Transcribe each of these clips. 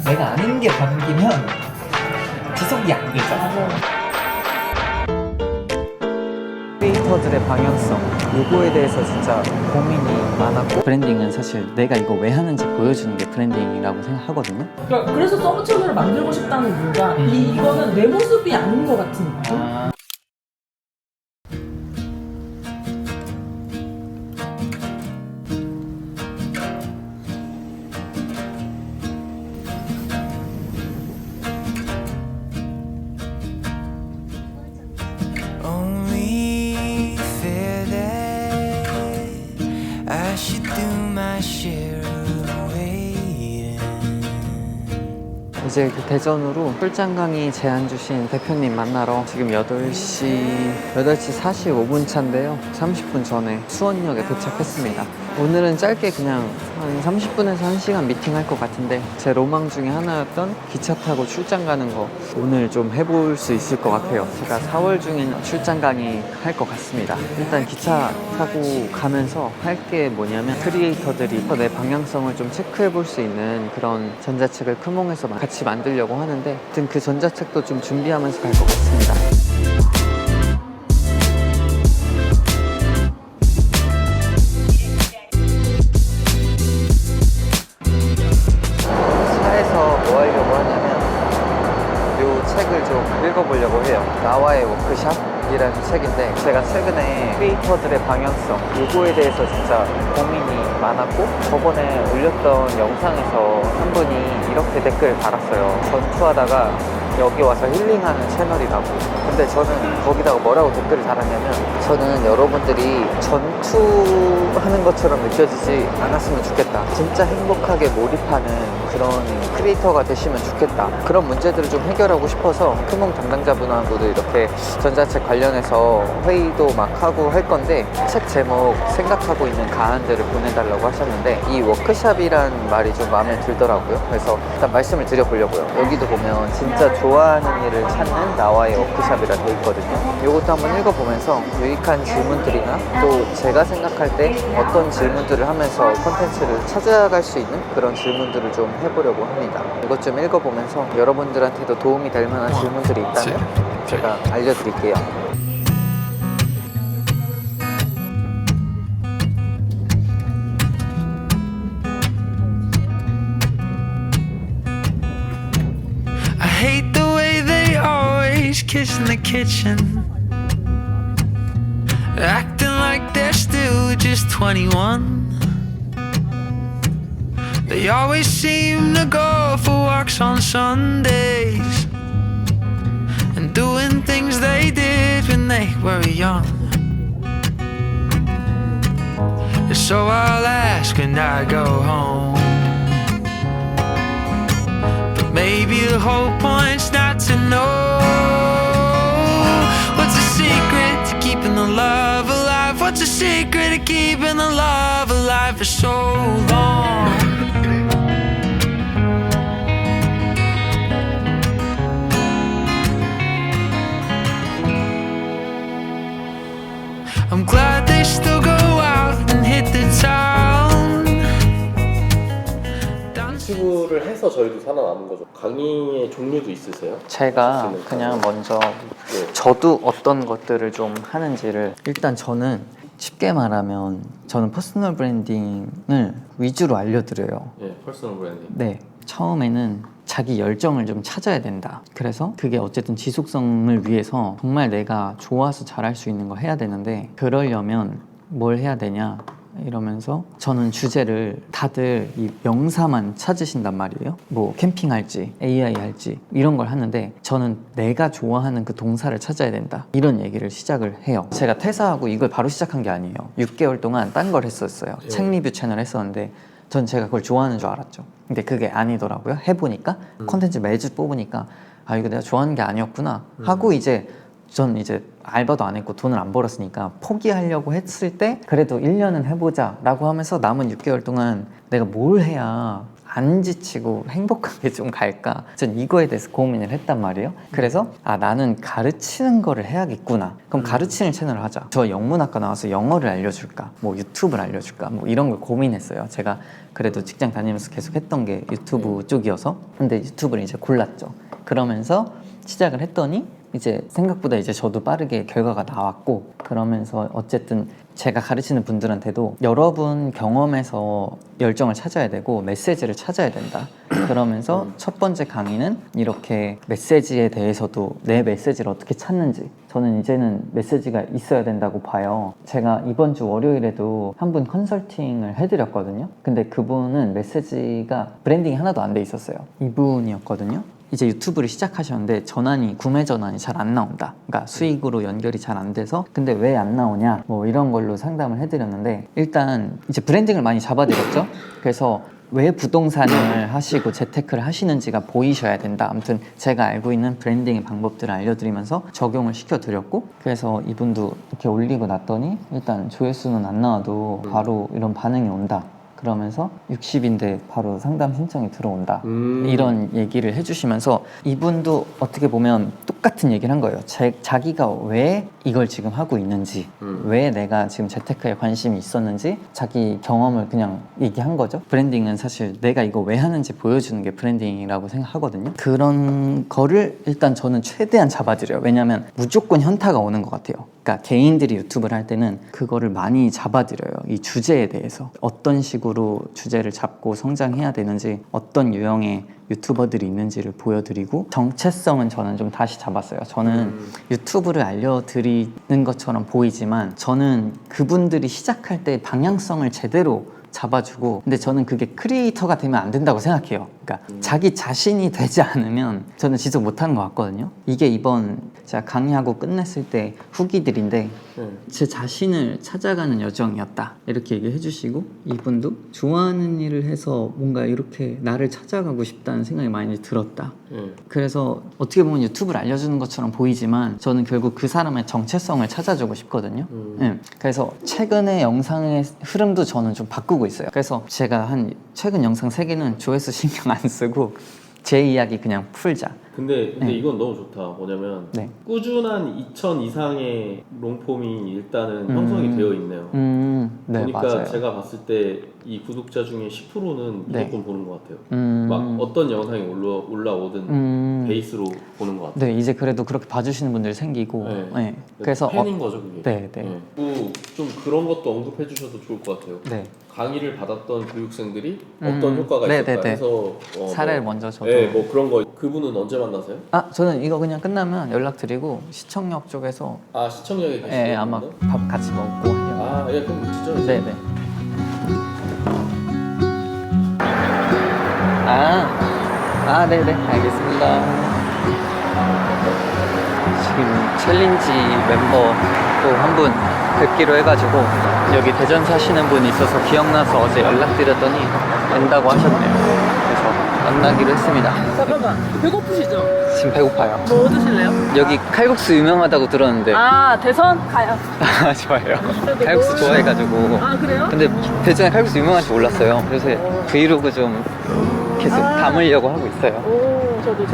내가 아는 게 바뀌면 지속이 안 되죠. 크리에이터들의 방향성, 요거에 대해서 진짜 고민이 많았고, 브랜딩은 사실 내가 이거 왜 하는지 보여주는 게 브랜딩이라고 생각하거든요. 그래서 서브 채널을 만들고 싶다는 이유가 이거는 내 모습이 아닌 것 같은 느낌? Only fear that I should do my share of waiting. 이제 그 대전으로 출장 강의 제안 주신 대표님 만나러 지금 8시 45분 차인데요. 30분 전에 수원역에 도착했습니다. 오늘은 짧게 그냥 한 30분에서 1시간 미팅할 것 같은데, 제 로망 중에 하나였던 기차 타고 출장 가는 거 오늘 좀 해볼 수 있을 것 같아요. 제가 4월 중에는 출장 강의 할 것 같습니다. 일단 기차 타고 가면서 할 게 뭐냐면, 크리에이터들이 내 방향성을 좀 체크해 볼 수 있는 그런 전자책을 크몽에서 같이 만들려고 하는데, 아무튼 그 전자책도 좀 준비하면서 갈 것 같습니다. 차에서 뭐 하려고 하냐면 이 책을 좀 읽어보려고 해요. 나와의 워크샵이라는 책인데, 제가 최근에 크리에이터들의 방향성, 요거에 대해서 진짜 고민이 많았고, 저번에 올렸던 영상에서 한 분이 이렇게 댓글을 달았어요. 전투하다가 여기 와서 힐링하는 채널이라고. 근데 저는 거기다가 뭐라고 댓글을 달았냐면, 저는 여러분들이 전투하는 것처럼 느껴지지 않았으면 좋겠다. 진짜 행복하게 몰입하는 그런 크리에이터가 되시면 좋겠다. 그런 문제들을 좀 해결하고 싶어서 크몽 담당자분하고도 이렇게 전자책 관련해서 회의도 막 하고 할 건데, 책 제목 생각하고 있는 가안들을 보내달라고 하셨는데, 이 워크샵이란 말이 좀 마음에 들더라고요. 그래서 일단 말씀을 드려보려고요. 여기도 보면 진짜 좋아하는 일을 찾는 나와의 워크샵이라 되어 있거든요. 이것도 한번 읽어보면서 유익한 질문들이나 또 제가 생각할 때 어떤 질문들을 하면서 콘텐츠를 찾아갈 수 있는 그런 질문들을 좀 해보려고 합니다. 이것 좀 읽어보면서 여러분들한테도 도움이 될 만한 질문들이 있다면 제가 알려드릴게요. I hate the way they always kiss in the kitchen, acting like they're still just 21. They always seem to go for walks on Sundays and doing things they did when they were young. So I'll ask when I go home, but maybe the whole point's not to know what's the secret to keeping the love alive. What's the secret to keeping the love alive for so long? I'm glad they still go out and hit the town. 유튜브를 해서 저희도 살아남은 거죠. 강의의 종류도 있으세요? 제가 그냥 먼저 저도 어떤 것들을 좀 하는지를, 일단 저는 쉽게 말하면 저는 퍼스널 브랜딩을 위주로 알려드려요. 네, 퍼스널 브랜딩. 네, 처음에는 자기 열정을 좀 찾아야 된다. 그래서 그게 어쨌든 지속성을 위해서 정말 내가 좋아서 잘할 수 있는 걸 해야 되는데, 그러려면 뭘 해야 되냐 이러면서 저는 주제를, 다들 이 명사만 찾으신단 말이에요. 뭐 캠핑할지 AI 할지 이런 걸 하는데, 저는 내가 좋아하는 그 동사를 찾아야 된다, 이런 얘기를 시작을 해요. 제가 퇴사하고 이걸 바로 시작한 게 아니에요. 6개월 동안 딴 걸 했었어요. 책 리뷰 채널 했었는데 전 제가 그걸 좋아하는 줄 알았죠. 근데 그게 아니더라고요. 해보니까 콘텐츠 매주 뽑으니까 아, 이거 내가 좋아하는 게 아니었구나 하고, 전 이제 알바도 안 했고 돈을 안 벌었으니까 포기하려고 했을 때, 그래도 1년은 해보자 라고 하면서 남은 6개월 동안 내가 뭘 해야 안 지치고 행복하게 좀 갈까? 전 이거에 대해서 고민을 했단 말이에요. 그래서 나는 가르치는 거를 해야겠구나. 그럼 가르치는 채널을 하자. 저 영문학과 나와서 영어를 알려줄까? 뭐 유튜브를 알려줄까? 뭐 이런 걸 고민했어요. 제가 그래도 직장 다니면서 계속 했던 게 유튜브 쪽이어서. 근데 유튜브를 이제 골랐죠. 그러면서 시작을 했더니 이제 생각보다 이제 저도 빠르게 결과가 나왔고, 그러면서 어쨌든 제가 가르치는 분들한테도 여러분 경험에서 열정을 찾아야 되고 메시지를 찾아야 된다. 그러면서 첫 번째 강의는 이렇게 메시지에 대해서도 내 메시지를 어떻게 찾는지, 저는 이제는 메시지가 있어야 된다고 봐요. 제가 이번 주 월요일에도 한 분 컨설팅을 해드렸거든요. 근데 그분은 메시지가 브랜딩이 하나도 안 돼 있었어요. 이분이었거든요. 이제 유튜브를 시작하셨는데 구매 전환이 잘 안 나온다. 그러니까 수익으로 연결이 잘 안 돼서, 근데 왜 안 나오냐? 뭐 이런 걸로 상담을 해드렸는데, 일단 이제 브랜딩을 많이 잡아드렸죠. 그래서 왜 부동산을 하시고 재테크를 하시는지가 보이셔야 된다. 아무튼 제가 알고 있는 브랜딩의 방법들을 알려드리면서 적용을 시켜드렸고, 그래서 이분도 이렇게 올리고 났더니 일단 조회수는 안 나와도 바로 이런 반응이 온다. 그러면서 60인데 바로 상담 신청이 들어온다. 이런 얘기를 해주시면서 이분도 어떻게 보면 똑같은 얘기를 한 거예요. 자기가 왜 이걸 지금 하고 있는지, 왜 내가 지금 재테크에 관심이 있었는지 자기 경험을 그냥 얘기한 거죠. 브랜딩은 사실 내가 이거 왜 하는지 보여주는 게 브랜딩이라고 생각하거든요. 그런 거를 일단 저는 최대한 잡아드려요. 왜냐면 무조건 현타가 오는 것 같아요. 그러니까 개인들이 유튜브를 할 때는 그거를 많이 잡아드려요. 이 주제에 대해서 어떤 식으로 주제를 잡고 성장해야 되는지, 어떤 유형의 유튜버들이 있는지를 보여드리고, 정체성은 저는 좀 다시 잡았어요. 저는 유튜브를 알려드리는 것처럼 보이지만 저는 그분들이 시작할 때 방향성을 제대로 잡아주고, 근데 저는 그게 크리에이터가 되면 안 된다고 생각해요. 그러니까 자기 자신이 되지 않으면 저는 지속 못하는 것 같거든요. 이게 이번 제가 강의하고 끝냈을 때 후기들인데, 제 자신을 찾아가는 여정이었다 이렇게 얘기해 주시고, 이분도 좋아하는 일을 해서 뭔가 이렇게 나를 찾아가고 싶다는 생각이 많이 들었다. 그래서 어떻게 보면 유튜브를 알려주는 것처럼 보이지만 저는 결국 그 사람의 정체성을 찾아주고 싶거든요. 그래서 최근의 영상의 흐름도 저는 좀 바꾸고 있어요. 그래서 제가 최근 영상 3개는 조회수 신경 안 쓰고 제 이야기 그냥 풀자. 근데 이건 너무 좋다. 뭐냐면 꾸준한 2,000 이상의 롱폼이 일단은 형성이 되어 있네요. 네, 보니까 맞아요. 제가 봤을 때 이 구독자 중에 10%는 무조건 보는 것 같아요. 막 어떤 영상이 올라오든 베이스로 보는 것 같아요. 네, 이제 그래도 그렇게 봐주시는 분들이 생기고, 네. 그래서 팬인 거죠, 그게. 네. 좀 그런 것도 언급해 주셔도 좋을 것 같아요. 네. 강의를 받았던 교육생들이 어떤 효과가 네, 있을까 네, 네. 해서 사례를 먼저 저도. 네, 뭐 그런 거. 그분은 언제 만나세요? 저는 이거 그냥 끝나면 연락드리고 시청역 쪽에서 시청역에 계시는 아마 분인가요? 밥 같이 먹고 하려고. 예, 그럼 진짜. 네네. 네네. 알겠습니다. 지금 챌린지 멤버 또 한 분 뵙기로 해가지고 여기 대전 사시는 분이 있어서 기억나서 어제 연락드렸더니 된다고 하셨네요. 그래서 만나기로 했습니다. 잠깐만, 배고프시죠? 지금 배고파요. 뭐 드실래요? 여기 칼국수 유명하다고 들었는데. 대선 가요. 좋아요. 칼국수 좋아해가지고. 그래요? 근데 대전에 칼국수 유명한지 몰랐어요. 그래서 브이로그 좀 계속 담으려고 하고 있어요. 저도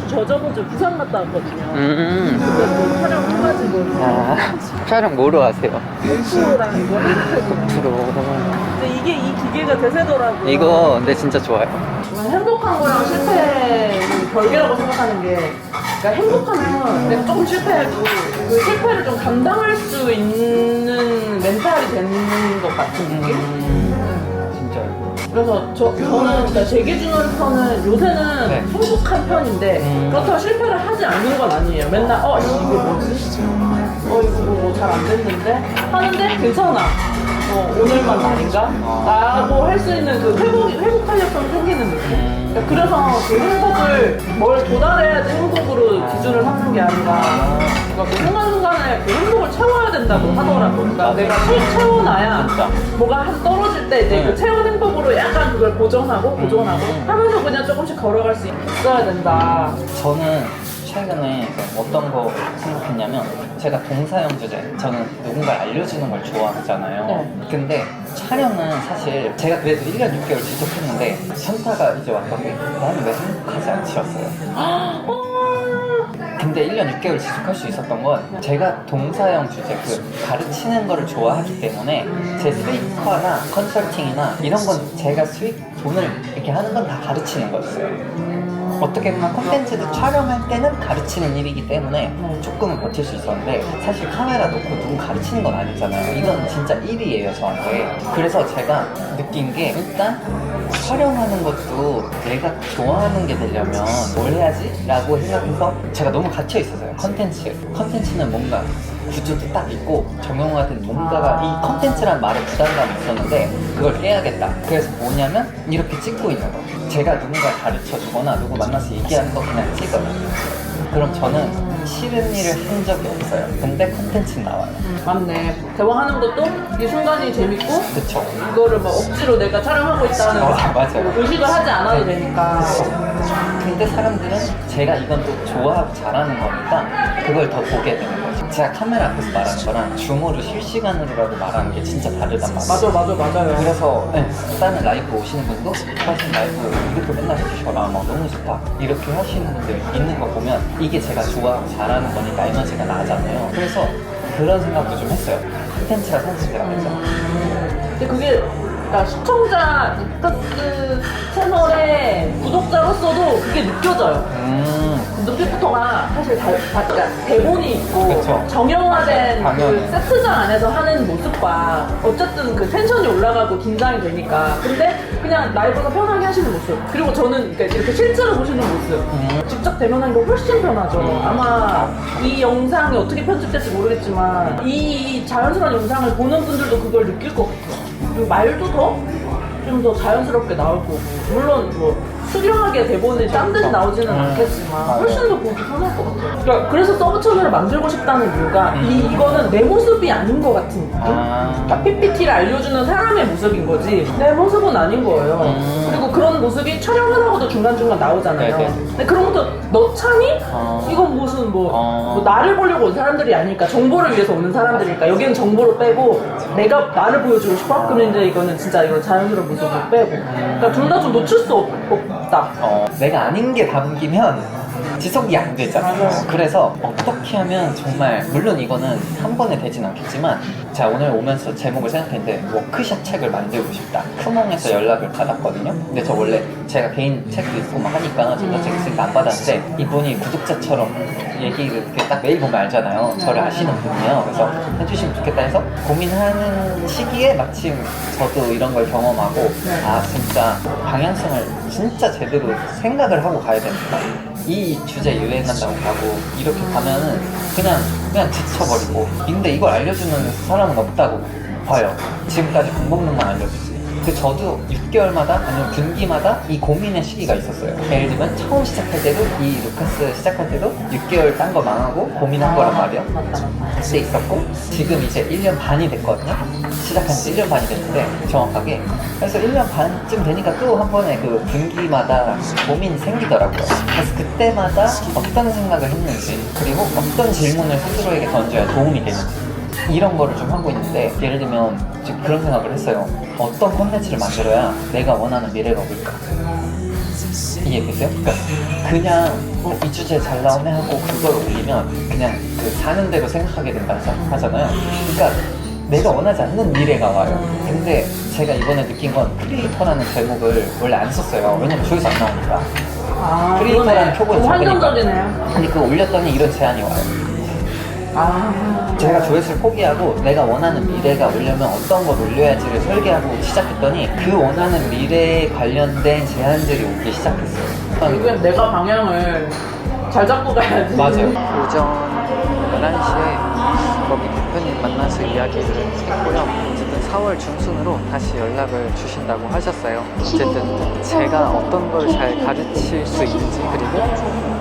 저저번 주 부산 갔다 왔거든요. 음. 그때 뭐 촬영해가지고 촬영 뭐로 하세요? 램프랑 이거 프로. 근데 이게 이 기계가 대세더라고요. 이거 근데 진짜 좋아요. 행복한 거랑 실패는 별개라고 생각하는 게, 그러니까 행복하면 내가 조금 실패해도 그 실패를 좀 감당할 수 있는 멘탈이 되는 것 같은 느낌? 진짜요. 그래서 저는 진짜 제 기준으로서는 요새는 네. 행복한 편인데, 그렇다고 실패를 하지 않는 건 아니에요. 맨날 이게 뭐지? 이거 뭐 잘 안 됐는데? 하는데 괜찮아. 오늘만 날인가? 라고 할 수 있는 그 회복 탄력성이 생기는 느낌? 그래서 그 행복을 뭘 도달해야지 행복으로 기준을 삼는 게 아니라, 그러니까 그 순간순간에 그 행복을 채워야 된다고 하더라고요. 그러니까 내가 채워놔야 뭐가 한 떨어질 때 이제 그 채운 행복으로 약간 그걸 보정하고 하면서 그냥 조금씩 걸어갈 수 있어야 된다. 저는 최근에 어떤 거 생각했냐면 제가 동사형 주제, 저는 누군가를 알려주는 걸 좋아하잖아요. 네. 근데 촬영은 사실 제가 그래도 1년 6개월 지속했는데 현타가 이제 왔던 게 나는 왜 행복하지 않지였어요. 근데 1년 6개월 지속할 수 있었던 건 제가 동사형 주제, 그 가르치는 거를 좋아하기 때문에 제 수익화나 컨설팅이나 이런 건 제가 돈을 이렇게 하는 건 다 가르치는 거였어요. 어떻게 보면 콘텐츠도 촬영할 때는 가르치는 일이기 때문에 조금은 버틸 수 있었는데 사실 카메라 놓고 누구 가르치는 건 아니잖아요. 이건 진짜 일이에요, 저한테. 그래서 제가 느낀 게 일단 촬영하는 것도 내가 좋아하는 게 되려면 뭘 해야지? 라고 생각해서 제가 너무 갇혀 있었어요. 컨텐츠는 뭔가 구조도 딱 있고 정영화된 뭔가가 이 컨텐츠란 말에 부담감이 있었는데 그걸 깨야겠다. 그래서 뭐냐면 이렇게 찍고 있는 거. 제가 누군가를 가르쳐 주거나 누구 만나서 얘기하는 거 그냥 찍어요. 그럼 저는 싫은 일을 한 적이 없어요. 근데 컨텐츠는 나와요. 맞네. 대화하는 것도 이 순간이 재밌고 그쵸? 이거를 막 억지로 내가 촬영하고 있다는 맞아요. 의식을 하지 않아도 되니까. 근데 사람들은 제가 이건 또 좋아하고 잘하는 거니까 그걸 더 보게 되는 거죠. 제가 카메라 앞에서 말하는 거랑 줌으로 실시간으로라도 말하는 게 진짜 다르단 말이에요. 맞아요. 그래서 다른 라이브 오시는 분도 사실 라이브 이렇게 맨날 해주셔라 막 너무 좋다 이렇게 하시는 분들 있는 거 보면 이게 제가 좋아하고 잘하는 거니까 에너지가 나잖아요. 그래서 그런 생각도 좀 했어요. 콘텐츠가 선수들하면서. 근데 그게 그러니까 시청자 그 채널의 구독자로서도 그게 느껴져요. 눈빛부터가 사실 그러니까 대본이 있고 그쵸. 정형화된 당연히. 그 세트장 안에서 하는 모습과 어쨌든 그 텐션이 올라가고 긴장이 되니까 근데 그냥 라이브가 편하게 하시는 모습 그리고 저는 그러니까 이렇게 실제로 보시는 모습 직접 대면하는 게 훨씬 편하죠. 아마 이 영상이 어떻게 편집될지 모르겠지만 이 자연스러운 영상을 보는 분들도 그걸 느낄 것 같아요. 그리고 말도 좀 더 자연스럽게 나올 거고 물론 뭐 수려하게 대본에 짠 듯이 나오지는 않겠지만 훨씬 더 보기 편할 것 같아요. 그래서 서브 채널을 만들고 싶다는 이유가 이거는 내 모습이 아닌 것 같은 느낌? 그러니까 PPT를 알려주는 사람의 모습인 거지 내 모습은 아닌 거예요. 그리고 그런 모습이 촬영을 하고도 중간중간 나오잖아요. 네네. 근데 그런 것도 넣자니? 이건 무슨 뭐 나를 보려고 온 사람들이 아니니까 정보를 위해서 오는 사람들이니까 여기는 정보를 빼고 내가 나를 보여주고 싶어? 그럼 이제 이거는 진짜 이건 자연스러운 모습을 빼고 그러니까 둘 다 좀 놓칠 수 없다. 내가 아닌 게 담기면 지속이 안 되잖아요. 그래서 어떻게 하면 정말 물론 이거는 한 번에 되진 않겠지만 자 오늘 오면서 제목을 생각했는데 워크샵 책을 만들고 싶다. 크몽에서 연락을 받았거든요. 근데 저 원래 제가 개인 책도 있고 막 하니까 전자책 있으니까 안 받았는데 이분이 구독자처럼 얘기를 이렇게 딱 매일 보면 알잖아요. 저를 아시는 분이에요. 그래서 해주시면 좋겠다 해서 고민하는 시기에 마침 저도 이런 걸 경험하고 아 진짜 방향성을 진짜 제대로 생각을 하고 가야 된다. 이 주제 유행한다고 가고 이렇게 가면은 그냥 지쳐버리고 근데 이걸 알려주는 사람은 없다고 봐요. 지금까지 밥 먹는 건 알려주지. 그 저도 6개월마다 아니면 분기마다 이 고민의 시기가 있었어요. 예를 들면 처음 시작할 때도 이 루카스 시작할 때도 6개월 딴 거 망하고 고민한 거란 말이야. 그때 있었고 지금 이제 1년 반이 됐거든요. 시작한 지 1년 반이 됐는데 정확하게 그래서 1년 반쯤 되니까 또 한 번에 그 분기마다 고민이 생기더라고요. 그래서 그때마다 어떤 생각을 했는지 그리고 어떤 질문을 스스로에게 던져야 도움이 되는지 이런 거를 좀 하고 있는데 예를 들면 지금 그런 생각을 했어요. 어떤 콘텐츠를 만들어야 내가 원하는 미래가 올까? 이해되세요? 그냥 이 주제 잘 나오네 하고 그걸 올리면 그냥 그 사는 대로 생각하게 된다 하잖아요. 그러니까 내가 원하지 않는 미래가 와요. 근데 제가 이번에 느낀 건 크리에이터라는 제목을 원래 안 썼어요. 왜냐면 조회수 안 나오니까. 크리에이터라는 표본이 작으니까. 환경적이네요. 근데 그거 올렸더니 이런 제안이 와요. 제가 조회수를 포기하고 내가 원하는 미래가 오려면 어떤 걸 올려야지를 설계하고 시작했더니 그 원하는 미래에 관련된 제안들이 오기 시작했어요. 결국엔 내가 방향을 잘 잡고 가야지. 맞아요. 오전 11시에 거기 대표님 만나서 이야기를 했고요. 어쨌든 4월 중순으로 다시 연락을 주신다고 하셨어요. 어쨌든 제가 어떤 걸 잘 가르칠 수 있는지 그리고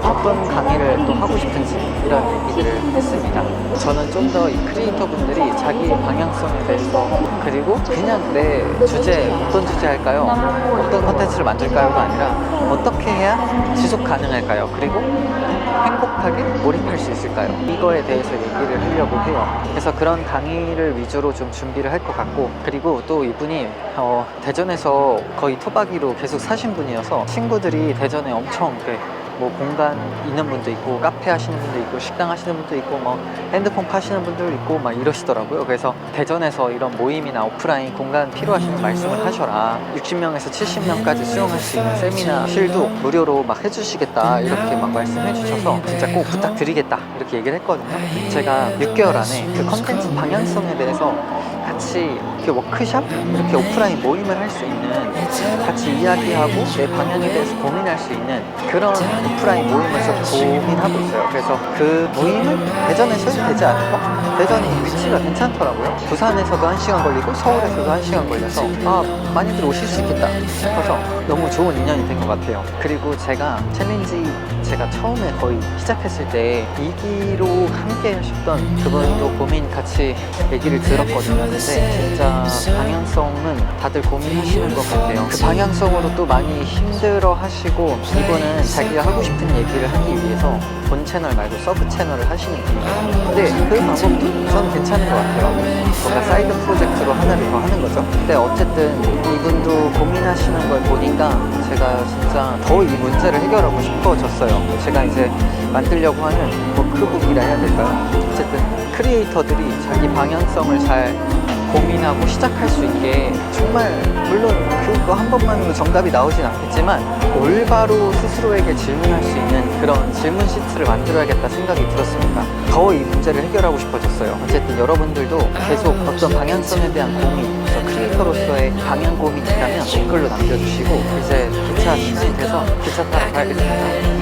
어떤 어떤 강의를 또 하고 싶은지 이런 얘기들을 했습니다. 저는 좀 더 이 크리에이터 분들이 자기 방향성에 대해서, 그리고 그냥 내 주제, 어떤 주제 할까요? 어떤 컨텐츠를 만들까요가 아니라 어떻게 해야 지속 가능할까요? 그리고 행복하게 몰입할 수 있을까요? 이거에 대해서 얘기를 하려고 해요. 그래서 그런 강의를 위주로 좀 준비를 할 것 같고, 그리고 또 이분이 대전에서 거의 토박이로 계속 사신 분이어서 친구들이 대전에 엄청 뭐 공간 있는 분도 있고, 카페 하시는 분도 있고, 식당 하시는 분도 있고, 뭐 핸드폰 파시는 분도 있고 막 이러시더라고요. 그래서 대전에서 이런 모임이나 오프라인 공간 필요하시면 말씀을 하셔라. 60명에서 70명까지 수용할 수 있는 세미나 실도 무료로 막 해주시겠다, 이렇게 막 말씀해 주셔서 진짜 꼭 부탁드리겠다, 이렇게 얘기를 했거든요. 제가 6개월 안에 그 컨텐츠 방향성에 대해서 같이 이렇게 워크샵, 이렇게 오프라인 모임을 할 수 있는, 같이 이야기하고 내 방향에 대해서 고민할 수 있는 그런 오프라인 모임을 좀 고민하고 있어요. 그래서 그 모임을 대전에서 해도 되지 않을까? 대전이 위치가 괜찮더라고요. 부산에서도 1시간 걸리고 서울에서도 1시간 걸려서 많이들 오실 수 있겠다 싶어서 너무 좋은 인연이 된 것 같아요. 그리고 제가 챌린지 제가 처음에 거의 시작했을 때 2기로 함께 하셨던 그분도 고민 같이 얘기를 들었거든요. 근데 진짜 방향성은 다들 고민하시는 것 같아요. 그 방향성으로 또 많이 힘들어 하시고, 이분은 자기가 하고 싶은 얘기를 하기 위해서 본 채널 말고 서브 채널을 하시는 분이에요. 근데 그 방법도 저는 괜찮은 것 같아요. 뭔가 사이드 프로젝트로 하나를 더 하는 거죠. 근데 어쨌든 이분도 고민하시는 걸 보니까 제가 진짜 더 이 문제를 해결하고 싶어졌어요. 제가 이제 만들려고 하는 워크북이라 해야 될까요? 어쨌든 크리에이터들이 자기 방향성을 잘 고민하고 시작할 수 있게, 정말 물론 그거 한 번만으로 정답이 나오진 않겠지만 올바로 스스로에게 질문할 수 있는 그런 질문 시트를 만들어야겠다 생각이 들었습니다. 더 이 문제를 해결하고 싶어졌어요. 어쨌든 여러분들도 계속 어떤 방향성에 대한 고민, 크리에이터로서의 방향 고민이 있다면 댓글로 남겨주시고, 이제 기차 시간이 돼서 기차 타러 가야겠습니다.